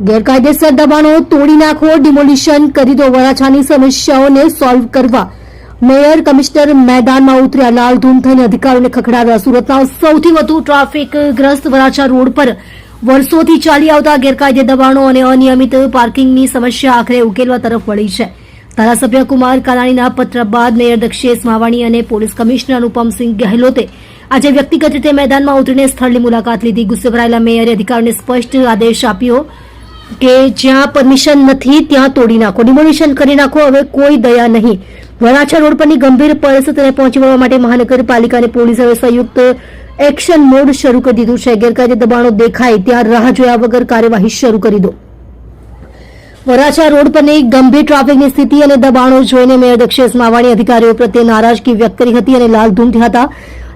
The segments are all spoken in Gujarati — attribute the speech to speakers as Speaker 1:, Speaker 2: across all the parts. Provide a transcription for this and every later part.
Speaker 1: ગેરકાયદેસર દબાણો તોડી નાખો, ડિમોલિશન કરી દો. વરાછાની સમસ્યાઓને સોલ્વ કરવા મેયર કમિશનર મેદાનમાં ઉતર્યા. લાલધૂમ થઈને અધિકારીઓને ખખડાવ્યા. સુરતના સૌથી વધુ ટ્રાફિકગ્રસ્ત વરાછા રોડ પર વર્ષોથી ચાલી આવતા ગેરકાયદે દબાણો અને અનિયમિત પાર્કિંગની સમસ્યા આખરે ઉકેલવા તરફ વળી છે. ધારાસભ્ય કુમાર કાનાણીના પત્ર બાદ મેયર દક્ષેશ માવાણી અને પોલીસ કમિશનર અનુપમસિંહ ગહેલોતે આજે વ્યક્તિગત રીતે મેદાનમાં ઉતરીને સ્થળની મુલાકાત લીધી. ગુસ્સે ભરાયેલા મેયરે અધિકારીઓને સ્પષ્ટ આદેશ આપ્યો કે જ્યાં પરમિશન નથી ત્યાં તોડી નાખો, ડિમોલિશન કરી નાખો. હવે કોઈ દયા નહીં. વરાછા રોડ પરની ગંભીર પરિસ્થિતિને પહોંચી વળવા માટે મહાનગરપાલિકા અને પોલીસ હવે સંયુક્ત એક્શન મોડ શરૂ કરી દીધું છે. ગેરકાયદે દબાણો દેખાય ત્યાં રાહ જોયા વગર કાર્યવાહી શરૂ કરી દો. વરાછા રોડ પરની ગંભીર ટ્રાફિકની સ્થિતિ અને દબાણો જોઈને મેયર દક્ષેશ માવાણી અધિકારીઓ પ્રત્યે નારાજગી વ્યક્ત કરી હતી અને લાલધૂમ થયા હતા.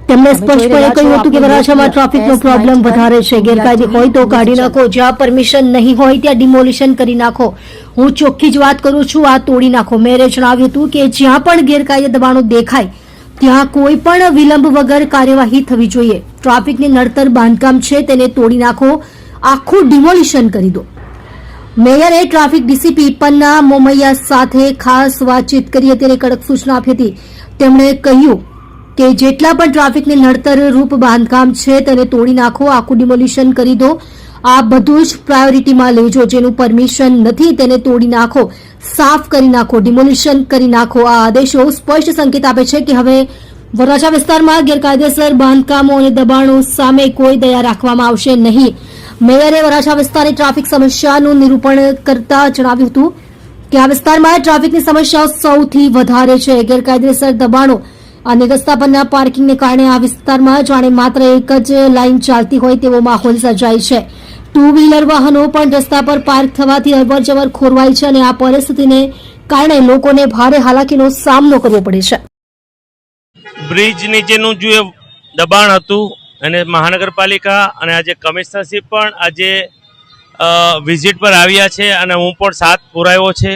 Speaker 1: તેમણે સ્પષ્ટપણે કહ્યું હતું કે વરાછામાં ટ્રાફિકનો પ્રોબ્લેમ વધારે છે. ગેરકાયદે હોય તો કાઢી નાખો, જ્યાં પરમિશન નહીં હોય ત્યાં ડિમોલિશન કરી નાખો. હું ચોખ્ખી જ વાત કરું છું, આ તોડી નાખો. મેયરે જણાવ્યું હતું કે જ્યાં પણ ગેરકાયદે દબાણો દેખાય ત્યાં કોઈ પણ વિલંબ વગર કાર્યવાહી થવી જોઈએ. ટ્રાફિકની નડતર બાંધકામ છે તેને તોડી નાખો, આખું ડિમોલિશન કરી દો. મેયરે ટ્રાફિક ડીસીપી પન્ના મોમૈયા સાથે ખાસ વાતચીત કરી હતી અને કડક સૂચના આપી હતી. તેમણે કહ્યું કે જેટલા પણ ટ્રાફિકને નડતર રૂપ બાંધકામ છે તેને તોડી નાખો, આખું ડિમોલિશન કરી દો. આ બધું જ પ્રાયોરિટીમાં લેજો. જેનું પરમિશન નથી તેને તોડી નાખો, સાફ કરી નાખો, ડિમોલિશન કરી નાખો. આ આદેશો સ્પષ્ટ સંકેત આપે છે કે હવે વરાછા વિસ્તારમાં ગેરકાયદેસર બાંધકામો અને દબાણો સામે કોઈ દયા રાખવામાં આવશે નહીં. મેયરે વરાછા વિસ્તારની ટ્રાફિક સમસ્યાનું નિરૂપણ કરતા જણાવ્યું હતું કે આ વિસ્તારમાં ટ્રાફિકની સમસ્યાઓ સૌથી વધારે છે. ગેરકાયદેસર દબાણો અને રસ્તા પરના પાર્કિંગને કારણે આ વિસ્તારમાં જાણે માત્ર એક જ લાઇન ચાલતી હોય તેવો માહોલ સર્જાય છે. ટુ વ્હીલર વાહનો પણ રસ્તા પર પાર્ક થવાથી અવરજવર ખોરવાય છે અને આ પરિસ્થિતિને કારણે લોકોને ભારે હાલાકીનો સામનો કરવો પડે છે.
Speaker 2: બ્રિજ નીચેનું જે દબાણ હતું અને મહાનગરપાલિકા અને આજે કમિશનરશીપ પણ આજે વિઝિટ પર આવ્યા છે અને હું પણ સાથ પુરાવ્યો છે.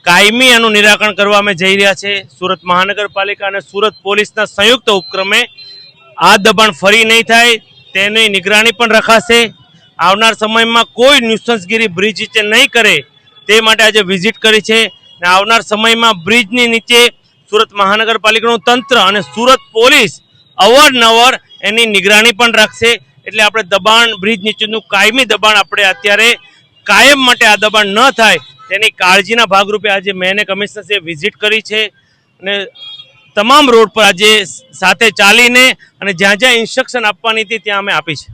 Speaker 2: કાયમી આનું નિરાકરણ કરવા અમે જઈ રહ્યા છે. સુરત મહાનગરપાલિકા અને સુરત પોલીસના સંયુક્ત ઉપક્રમે આ દબાણ ફરી નહીં થાય તેની નિગરાની પણ રખાશે. આવનાર સમયમાં કોઈ ન્યુસન્સગીરી બ્રિજ નીચે નહીં કરે તે માટે આજે વિઝિટ કરી છે. અને આવનાર સમયમાં બ્રિજની નીચે સુરત મહાનગરપાલિકાનું તંત્ર અને સુરત પોલીસ અવારનવાર એની નિગરાની પણ રાખશે. એટલે આપણે દબાણ બ્રિજ નીચેનું કાયમી દબાણ આપણે અત્યારે કાયમ માટે આ દબાણ ન થાય તેની કાળજીના ભાગરૂપે આજે મેં કમિશનરે વિઝિટ કરી છે અને તમામ રોડ પર આજે સાથે ચાલીને અને જ્યાં જ્યાં ઇન્સ્ટ્રક્શન આપવાની હતી ત્યાં અમે આપી છે.